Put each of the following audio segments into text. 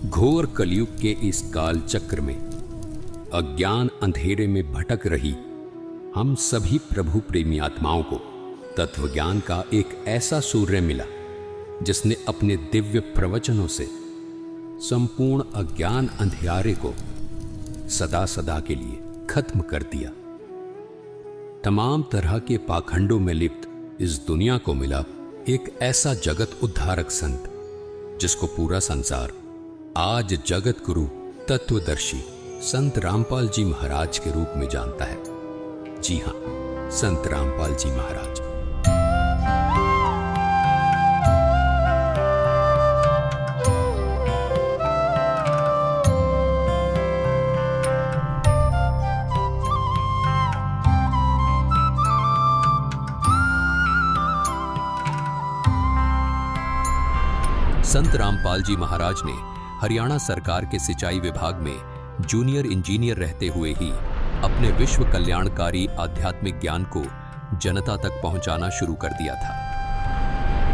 घोर कलयुग के इस काल चक्र में अज्ञान अंधेरे में भटक रही हम सभी प्रभु प्रेमी आत्माओं को तत्व ज्ञान का एक ऐसा सूर्य मिला जिसने अपने दिव्य प्रवचनों से संपूर्ण अज्ञान अंधियारे को सदा सदा के लिए खत्म कर दिया। तमाम तरह के पाखंडों में लिप्त इस दुनिया को मिला एक ऐसा जगत उद्धारक संत जिसको पूरा संसार आज जगत गुरु तत्वदर्शी संत रामपाल जी महाराज के रूप में जानता है। जी हां, संत रामपाल जी महाराज। संत रामपाल जी महाराज ने हरियाणा सरकार के सिंचाई विभाग में जूनियर इंजीनियर रहते हुए ही अपने विश्व कल्याणकारी आध्यात्मिक ज्ञान को जनता तक पहुंचाना शुरू कर दिया था।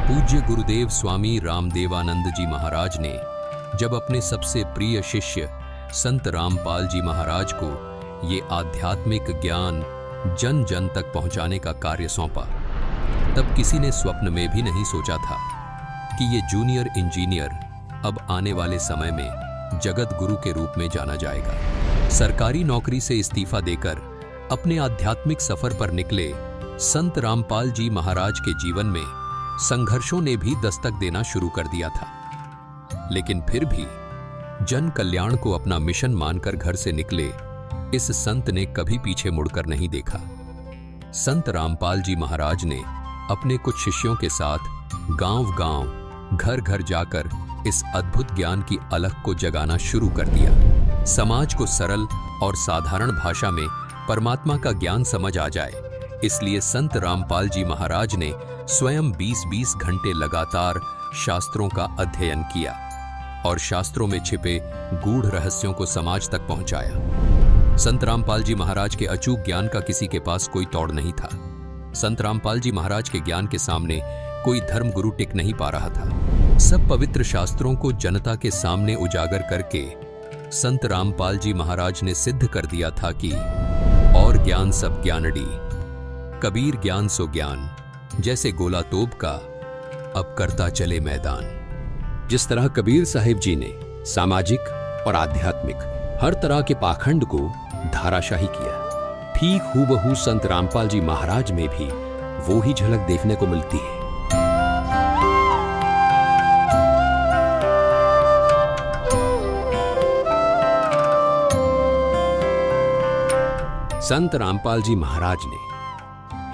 पूज्य गुरुदेव स्वामी रामदेवानंद जी महाराज ने जब अपने सबसे प्रिय शिष्य संत रामपाल जी महाराज को ये आध्यात्मिक ज्ञान जन जन तक पहुंचाने का कार्य सौंपा, तब किसी ने स्वप्न में भी नहीं सोचा था कि ये जूनियर इंजीनियर अब आने वाले समय में जगत गुरु के रूप में जाना जाएगा। सरकारी नौकरी से इस्तीफा देकर अपने आध्यात्मिक सफर पर निकले संत रामपाल जी महाराज के जीवन में संघर्षों ने भी दस्तक देना शुरू कर दिया था, लेकिन फिर भी जन कल्याण को अपना मिशन मानकर घर से निकले इस संत ने कभी पीछे मुड़कर नहीं देखा। संत रामपाल जी महाराज ने अपने कुछ शिष्यों के साथ गांव-गांव, घर-घर जाकर इस अद्भुत ज्ञान की अलख को जगाना शुरू कर दिया। समाज को सरल और साधारण भाषा में परमात्मा का ज्ञान समझ आ जाए, इसलिए संत रामपाल जी महाराज ने स्वयं 20-20 घंटे लगातार शास्त्रों का अध्ययन किया और शास्त्रों में छिपे गूढ़ रहस्यों को समाज तक पहुंचाया। संत रामपाल जी महाराज के अचूक ज्ञान का किसी के पास कोई तोड़ नहीं था। संत रामपाल जी महाराज के ज्ञान के सामने कोई धर्म गुरु टिक नहीं पा रहा था। सब पवित्र शास्त्रों को जनता के सामने उजागर करके संत रामपाल जी महाराज ने सिद्ध कर दिया था कि और ज्ञान सब ज्ञानड़ी, कबीर ज्ञान सो ज्ञान, जैसे गोला तोप का अब करता चले मैदान। जिस तरह कबीर साहिब जी ने सामाजिक और आध्यात्मिक हर तरह के पाखंड को धाराशाही किया, ठीक हूबहू संत रामपाल जी महाराज में भी वो ही झलक देखने को मिलती है। संत रामपाल जी महाराज ने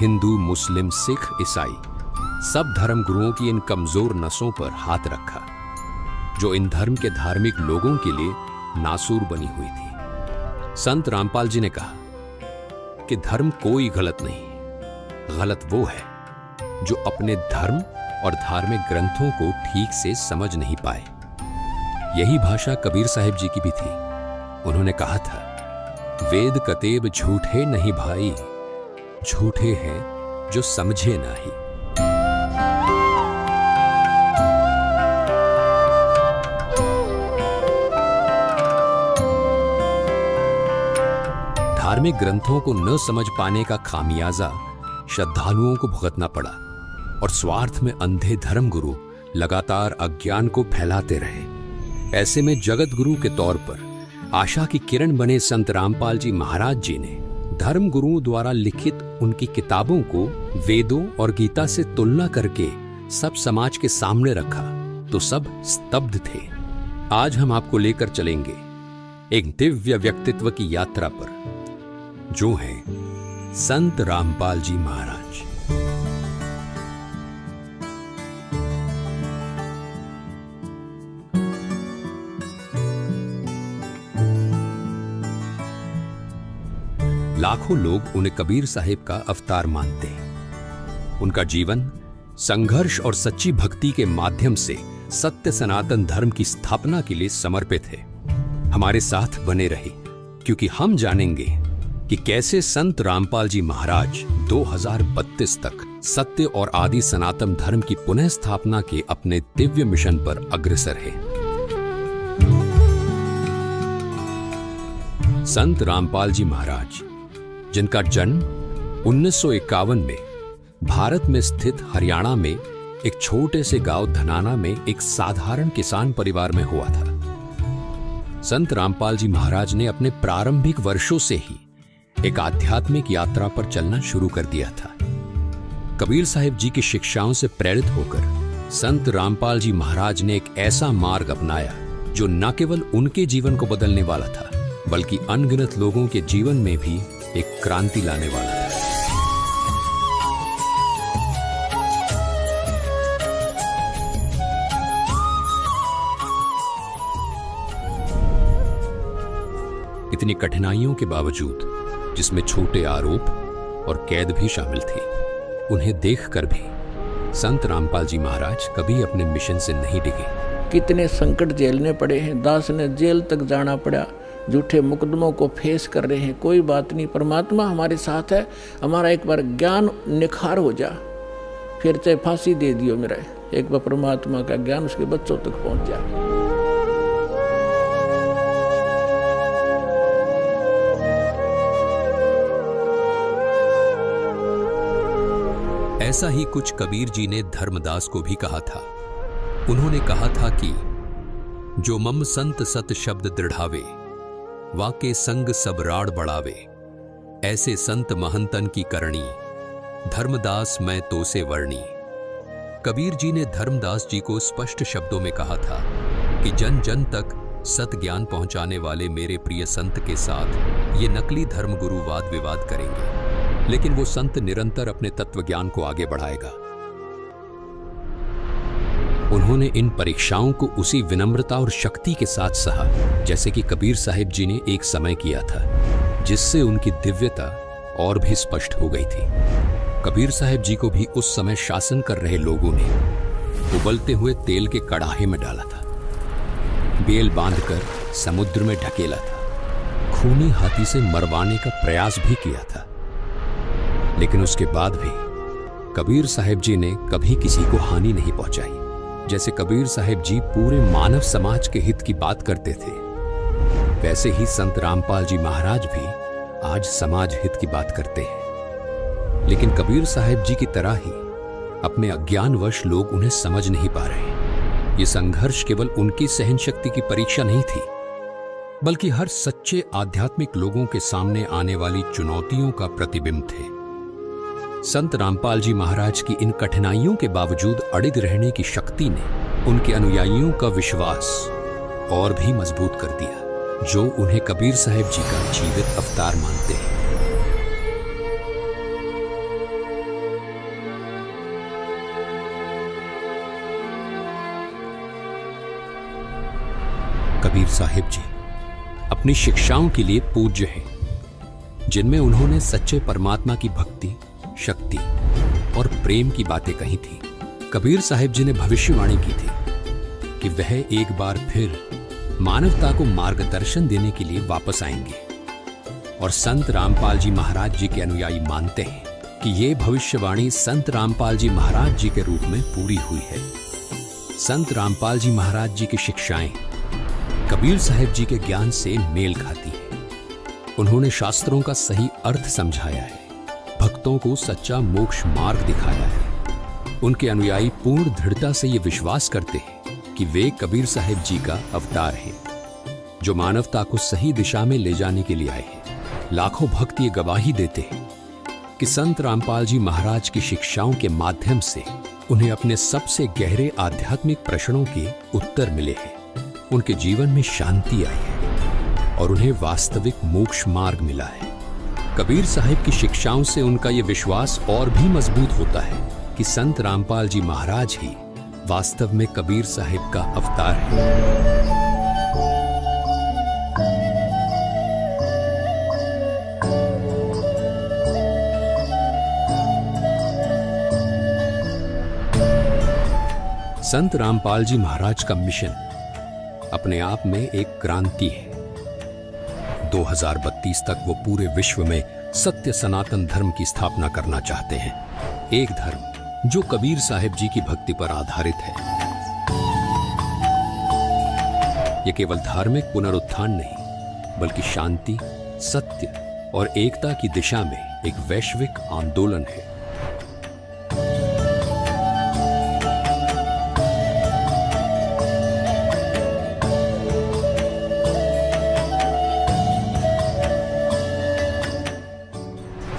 हिंदू, मुस्लिम, सिख, ईसाई सब धर्म गुरुओं की इन कमजोर नसों पर हाथ रखा जो इन धर्म के धार्मिक लोगों के लिए नासूर बनी हुई थी। संत रामपाल जी ने कहा कि धर्म कोई गलत नहीं, गलत वो है जो अपने धर्म और धार्मिक ग्रंथों को ठीक से समझ नहीं पाए। यही भाषा कबीर साहिब जी की भी थी। उन्होंने कहा था, वेद कतेब झूठे नहीं भाई, झूठे हैं जो समझे नहीं। धार्मिक ग्रंथों को न समझ पाने का खामियाजा श्रद्धालुओं को भुगतना पड़ा और स्वार्थ में अंधे धर्म गुरु लगातार अज्ञान को फैलाते रहे। ऐसे में जगत गुरु के तौर पर आशा की किरण बने संत रामपाल जी महाराज जी ने धर्म गुरुओं द्वारा लिखित उनकी किताबों को वेदों और गीता से तुलना करके सब समाज के सामने रखा तो सब स्तब्ध थे। आज हम आपको लेकर चलेंगे एक दिव्य व्यक्तित्व की यात्रा पर जो है संत रामपाल जी महाराज। लाखों लोग उन्हें कबीर साहिब का अवतार मानते हैं। उनका जीवन संघर्ष और सच्ची भक्ति के माध्यम से सत्य सनातन धर्म की स्थापना के लिए समर्पित है। हमारे साथ बने रहे क्योंकि हम जानेंगे कि कैसे संत रामपाल जी महाराज 2032 तक सत्य और आदि सनातन धर्म की पुनः स्थापना के अपने दिव्य मिशन पर अग्रसर है। संत रामपाल जी महाराज, जिनका जन्म 1951 में भारत में स्थित हरियाणा में एक छोटे से गांव धनाना में एक साधारण किसान परिवार में हुआ था। संत रामपाल जी महाराज ने अपने प्रारंभिक वर्षों से ही एक आध्यात्मिक यात्रा पर चलना शुरू कर दिया था। कबीर साहिब जी की शिक्षाओं से प्रेरित होकर संत रामपाल जी महाराज ने एक ऐसा मार्ग अपनाया जो न केवल उनके जीवन को बदलने वाला था, बल्कि अनगिनत लोगों के जीवन में भी एक क्रांति लाने वाला था। इतनी कठिनाइयों के बावजूद, जिसमें छोटे आरोप और कैद भी शामिल थी, उन्हें देखकर भी संत रामपाल जी महाराज कभी अपने मिशन से नहीं डिगे। कितने संकट झेलने पड़े हैं, दास ने जेल तक जाना पड़ा, झूठे मुकदमों को फेस कर रहे हैं, कोई बात नहीं, परमात्मा हमारे साथ है। हमारा एक बार ज्ञान निखार हो जा, फिर चाहे फांसी दे दियो मेरा, एक बार परमात्मा का ज्ञान उसके बच्चों तक पहुंच जाए। ऐसा ही कुछ कबीर जी ने धर्मदास को भी कहा था। उन्होंने कहा था कि जो मम संत सत शब्द दृढ़ावे, वाके संग सब राड़ बढ़ावे, ऐसे संत महंतन की करणी, धर्मदास मैं तो से वर्णी। कबीर जी ने धर्मदास जी को स्पष्ट शब्दों में कहा था कि जन जन तक सत ज्ञान पहुंचाने वाले मेरे प्रिय संत के साथ ये नकली धर्म गुरु वाद विवाद करेंगे, लेकिन वो संत निरंतर अपने तत्व ज्ञान को आगे बढ़ाएगा। उन्होंने इन परीक्षाओं को उसी विनम्रता और शक्ति के साथ सहा जैसे कि कबीर साहिब जी ने एक समय किया था, जिससे उनकी दिव्यता और भी स्पष्ट हो गई थी। कबीर साहिब जी को भी उस समय शासन कर रहे लोगों ने उबलते हुए तेल के कड़ाहे में डाला था, बेल बांधकर समुद्र में ढकेला था, खूनी हाथी से मरवाने का प्रयास भी किया था। लेकिन उसके बाद भी कबीर साहिब जी ने कभी किसी को हानि नहीं पहुंचाई। जैसे कबीर साहिब जी पूरे मानव समाज के हित की बात करते थे, वैसे ही संत रामपाल जी महाराज भी आज समाज हित की बात करते हैं। लेकिन कबीर साहिब जी की तरह ही अपने अज्ञानवश लोग उन्हें समझ नहीं पा रहे। ये संघर्ष केवल उनकी सहन शक्ति की परीक्षा नहीं थी, बल्कि हर सच्चे आध्यात्मिक लोगों के सामने आने वाली चुनौतियों का प्रतिबिंब थे। संत रामपाल जी महाराज की इन कठिनाइयों के बावजूद अडिग रहने की शक्ति ने उनके अनुयायियों का विश्वास और भी मजबूत कर दिया, जो उन्हें कबीर साहिब जी का जीवित अवतार मानते हैं। कबीर साहिब जी अपनी शिक्षाओं के लिए पूज्य हैं, जिनमें उन्होंने सच्चे परमात्मा की भक्ति, शक्ति और प्रेम की बातें कही थी। कबीर साहिब जी ने भविष्यवाणी की थी कि वह एक बार फिर मानवता को मार्गदर्शन देने के लिए वापस आएंगे, और संत रामपाल जी महाराज जी के अनुयायी मानते हैं कि ये भविष्यवाणी संत रामपाल जी महाराज जी के रूप में पूरी हुई है। संत रामपाल जी महाराज जी की शिक्षाएं कबीर साहिब जी के ज्ञान से मेल खाती है। उन्होंने शास्त्रों का सही अर्थ समझाया है, भक्तों को सच्चा मोक्ष मार्ग दिखाया है। उनके अनुयायी पूर्ण दृढ़ता से ये विश्वास करते हैं कि वे कबीर साहिब जी का अवतार हैं, जो मानवता को सही दिशा में ले जाने के लिए आए हैं। लाखों भक्त ये गवाही देते हैं कि संत रामपाल जी महाराज की शिक्षाओं के माध्यम से उन्हें अपने सबसे गहरे आध्यात्मिक प्रश्नों के उत्तर मिले हैं। उनके जीवन में शांति आई है और उन्हें वास्तविक मोक्ष मार्ग मिला है। कबीर साहिब की शिक्षाओं से उनका यह विश्वास और भी मजबूत होता है कि संत रामपाल जी महाराज ही वास्तव में कबीर साहिब का अवतार है। संत रामपाल जी महाराज का मिशन अपने आप में एक क्रांति है। 2032 तक वो पूरे विश्व में सत्य सनातन धर्म की स्थापना करना चाहते हैं, एक धर्म जो कबीर साहिब जी की भक्ति पर आधारित है। ये केवल धार्मिक पुनरुत्थान नहीं, बल्कि शांति, सत्य और एकता की दिशा में एक वैश्विक आंदोलन है।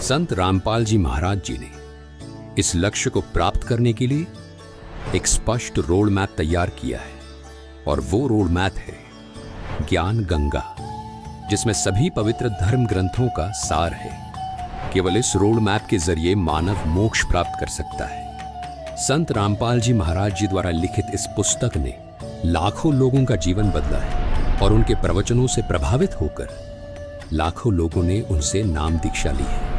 संत रामपाल जी महाराज जी ने इस लक्ष्य को प्राप्त करने के लिए एक स्पष्ट रोड मैप तैयार किया है, और वो रोड मैप है ज्ञान गंगा, जिसमें सभी पवित्र धर्म ग्रंथों का सार है। केवल इस रोड मैप के जरिए मानव मोक्ष प्राप्त कर सकता है। संत रामपाल जी महाराज जी द्वारा लिखित इस पुस्तक ने लाखों लोगों का जीवन बदला है, और उनके प्रवचनों से प्रभावित होकर लाखों लोगों ने उनसे नाम दीक्षा ली है।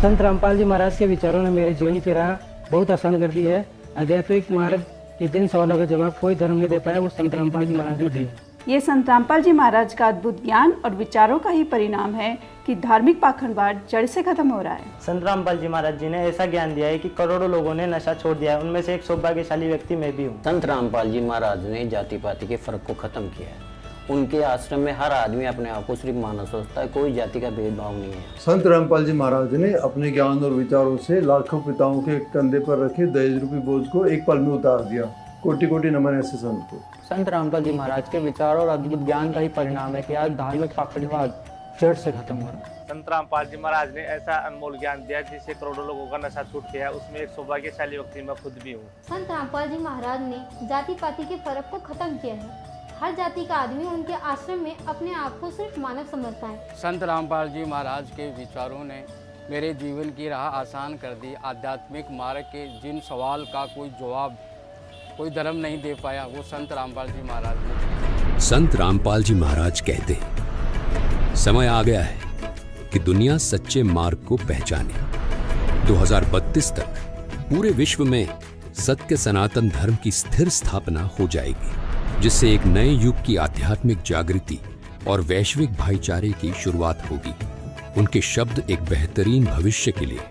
संत रामपाल जी महाराज के विचारों ने मेरे जीवन की राह बहुत आसान कर दी है। आध्यात्मिक मार्ग के जिन सवालों का जवाब कोई धर्म नहीं दे पाया, वो संत रामपाल जी महाराज ने दिए। ये संत रामपाल जी महाराज का अद्भुत ज्ञान और विचारों का ही परिणाम है कि धार्मिक पाखंडवाद जड़ से खत्म हो रहा है। संत रामपाल जी महाराज जी ने ऐसा ज्ञान दिया है कि करोड़ों लोगों ने नशा छोड़ दिया है। उनमें से एक सौभाग्यशाली व्यक्ति मैं भी हूँ। संत रामपाल जी महाराज ने जाति पाति के फर्क को खत्म किया है। उनके आश्रम में हर आदमी अपने आप को सिर्फ मानव सोचता है, कोई जाति का भेदभाव नहीं है। संत रामपाल जी महाराज ने अपने ज्ञान और विचारों से लाखों पिताओं के कंधे पर रखे दहेज रूपी बोझ को एक पल में उतार दिया। कोटि कोटि नमन ऐसे संत को। संत रामपाल जी महाराज के विचारों और अद्भुत ज्ञान का ही परिणाम है कि आज धार्मिक पाखंडवाद जड़ से खत्म हो रहा है। संत रामपाल जी महाराज ने ऐसा अनमोल ज्ञान दिया जिससे करोड़ों लोगों का नशा छूट गया। उसमें एक सौभाग्यशाली व्यक्ति मैं खुद भी हूँ। संत रामपाल जी महाराज ने जाति पाति के फर्क को खत्म किया है। हर जाति का आदमी उनके आश्रम में अपने आप को सिर्फ मानव समझता है। संत रामपाल जी महाराज के विचारों ने मेरे जीवन की राह आसान कर दी। आध्यात्मिक मार्ग के जिन सवाल का कोई जवाब कोई धर्म नहीं दे पाया, वो संत रामपाल जी महाराज ने। संत रामपाल जी महाराज कहते हैं, समय आ गया है कि दुनिया सच्चे मार्ग को पहचाने। 2032 तक पूरे विश्व में सत्य सनातन धर्म की स्थिर स्थापना हो जाएगी, जिससे एक नए युग की आध्यात्मिक जागृति और वैश्विक भाईचारे की शुरुआत होगी। उनके शब्द एक बेहतरीन भविष्य के लिए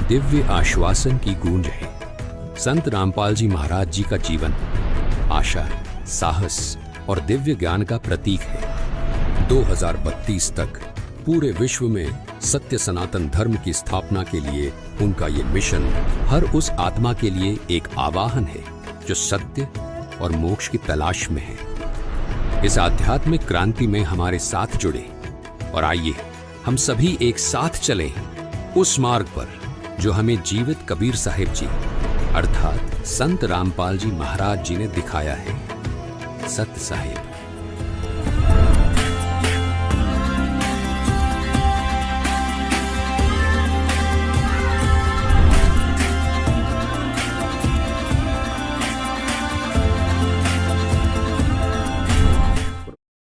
दिव्य आश्वासन की गूंज है। संत रामपाल जी महाराज जी का जीवन आशा, साहस और दिव्य ज्ञान का प्रतीक है। 2032 तक पूरे विश्व में सत्य सनातन धर्म की स्थापना के लिए उनका ये मिशन हर उस आत्मा के लिए एक आवाहन है जो सत्य और मोक्ष की तलाश में है। इस आध्यात्मिक क्रांति में हमारे साथ जुड़े और आइए हम सभी एक साथ चलें उस मार्ग पर जो हमें जीवित कबीर साहिब जी अर्थात संत रामपाल जी महाराज जी ने दिखाया है। सत्य साहिब।